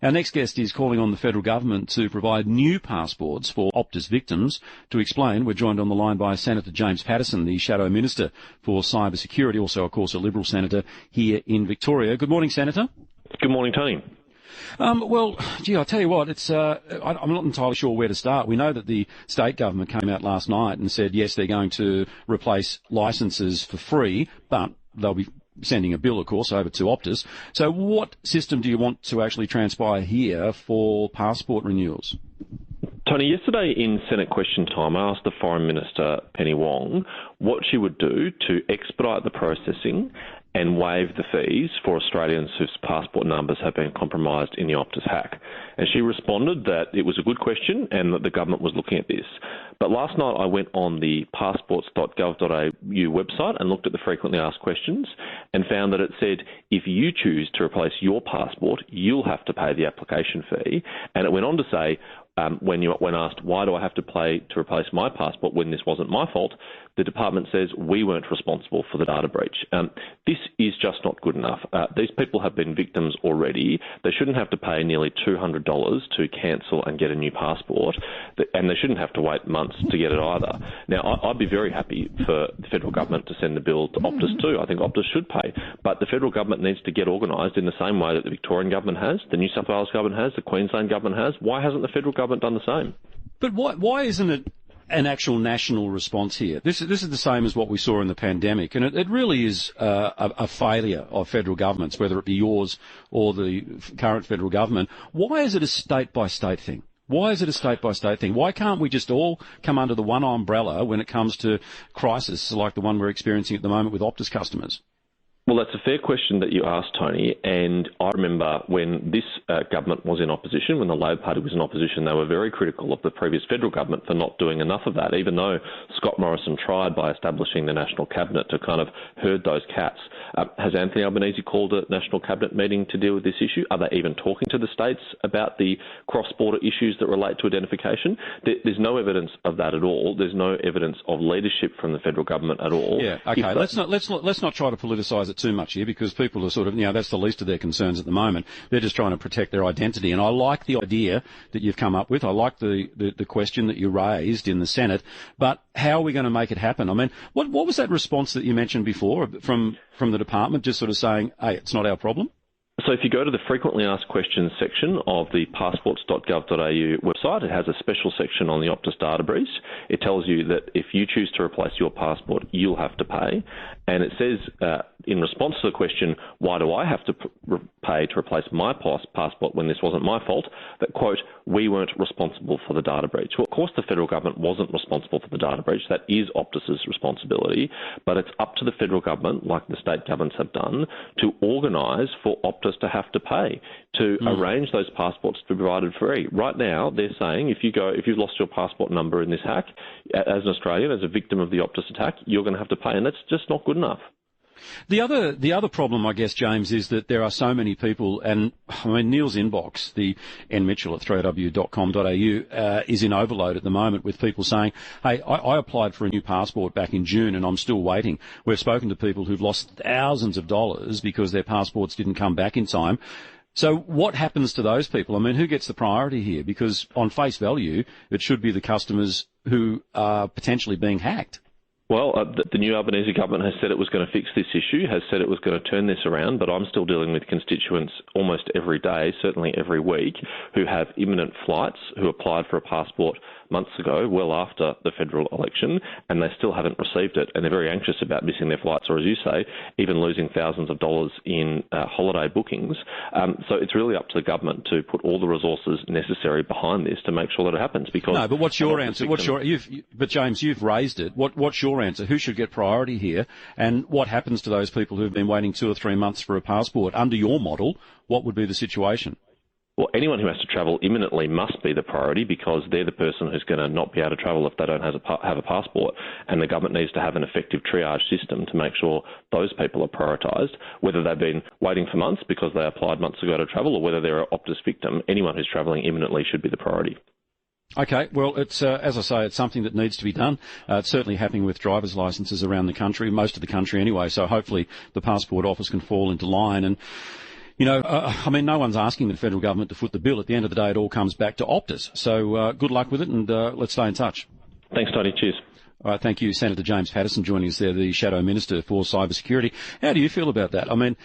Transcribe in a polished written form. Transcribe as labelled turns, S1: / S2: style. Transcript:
S1: Our next guest is calling on the federal government to provide new passports for Optus victims. To explain, we're joined on the line by Senator James Paterson, the Shadow Minister for Cyber Security, also, of course, a Liberal Senator here in Victoria. Good morning, Senator.
S2: Good morning, Tony.
S1: Well, I'll tell you what, I'm not entirely sure where to start. We know that the state government came out last night and said, yes, they're going to replace licences for free, but they'll be sending a bill, of course, over to Optus. So what system do you want to actually transpire here for passport renewals?
S2: Tony, yesterday in Senate question time, I asked the Foreign Minister, Penny Wong, what she would do to expedite the processing and waive the fees for Australians whose passport numbers have been compromised in the Optus hack. And she responded that it was a good question and that the government was looking at this. But last night I went on the passports.gov.au website and looked at the frequently asked questions and found that it said, if you choose to replace your passport, you'll have to pay the application fee. And it went on to say, when asked, why do I have to pay to replace my passport when this wasn't my fault, the department says we weren't responsible for the data breach. This is just not good enough. These people have been victims already. They shouldn't have to pay nearly $200 to cancel and get a new passport, and they shouldn't have to wait months to get it either. Now, I'd be very happy for the federal government to send the bill to Optus too. I think Optus should pay, but the federal government needs to get organised in the same way that the Victorian government has, the New South Wales government has, the Queensland government has. Why hasn't the federal government done the same?
S1: But why isn't it an actual national response here? This is the same as what we saw in the pandemic, and it really is a failure of federal governments, whether it be yours or the current federal government. Why is it a state-by-state thing? Why is it a state-by-state thing? Why can't we just all come under the one umbrella when it comes to crisis like the one we're experiencing at the moment with Optus customers?
S2: Well, that's a fair question that you asked, Tony, and I remember when this government was in opposition, when the Labor Party was in opposition, they were very critical of the previous federal government for not doing enough of that, even though Scott Morrison tried by establishing the National Cabinet to kind of herd those cats. Has Anthony Albanese called a National Cabinet meeting to deal with this issue? Are they even talking to the states about the cross-border issues that relate to identification? There's no evidence of that at all. There's no evidence of leadership from the federal government at all.
S1: Yeah, okay. Let's not try to politicise it too much here, because people are sort of, that's the least of their concerns at the moment. They're just trying to protect their identity. And I like the idea that you've come up with. I like the question that you raised in the Senate. But how are we going to make it happen? I mean, what was that response that you mentioned before from the department, just sort of saying, hey, it's not our problem?
S2: So if you go to the frequently asked questions section of the passports.gov.au website, it has a special section on the Optus data breach. It tells you that if you choose to replace your passport, you'll have to pay. And it says, in response to the question, why do I have to pay to replace my passport when this wasn't my fault, that, quote, we weren't responsible for the data breach. Well, of course, the federal government wasn't responsible for the data breach. That is Optus's responsibility. But it's up to the federal government, like the state governments have done, to organise for Optus to have to pay to arrange those passports to be provided free. Right now, they're saying if you've lost your passport number in this hack, as an Australian, as a victim of the Optus attack, you're going to have to pay, and that's just not good enough.
S1: The other problem, I guess, James, is that there are so many people, and I mean, Neil's inbox, the nmitchell at 3w.com.au, is in overload at the moment with people saying, hey, I applied for a new passport back in June and I'm still waiting. We've spoken to people who've lost thousands of dollars because their passports didn't come back in time. So what happens to those people? I mean, who gets the priority here? Because on face value, it should be the customers who are potentially being hacked.
S2: Well, the new Albanese government has said it was going to fix this issue, has said it was going to turn this around, but I'm still dealing with constituents almost every day, certainly every week, who have imminent flights, who applied for a passport months ago, well after the federal election, and they still haven't received it, and they're very anxious about missing their flights, or as you say, even losing thousands of dollars in holiday bookings. So it's really up to the government to put all the resources necessary behind this to make sure that it happens. Because
S1: no, but what's your answer? But James, you've raised it. What's your answer? Who should get priority here? And what happens to those people who've been waiting 2 or 3 months for a passport? Under your model, what would be the situation?
S2: Well, anyone who has to travel imminently must be the priority, because they're the person who's going to not be able to travel if they don't have a passport, and the government needs to have an effective triage system to make sure those people are prioritised, whether they've been waiting for months because they applied months ago to travel, or whether they're an Optus victim. Anyone who's travelling imminently should be the priority.
S1: Okay, well, it's as I say, it's something that needs to be done. It's certainly happening with driver's licences around the country, most of the country anyway, so hopefully the Passport Office can fall into line. And I mean, no one's asking the federal government to foot the bill. At the end of the day, it all comes back to Optus. So good luck with it, and let's stay in touch.
S2: Thanks, Tony. Cheers.
S1: All right, thank you, Senator James Paterson, joining us there, the Shadow Minister for Cybersecurity. How do you feel about that? I mean,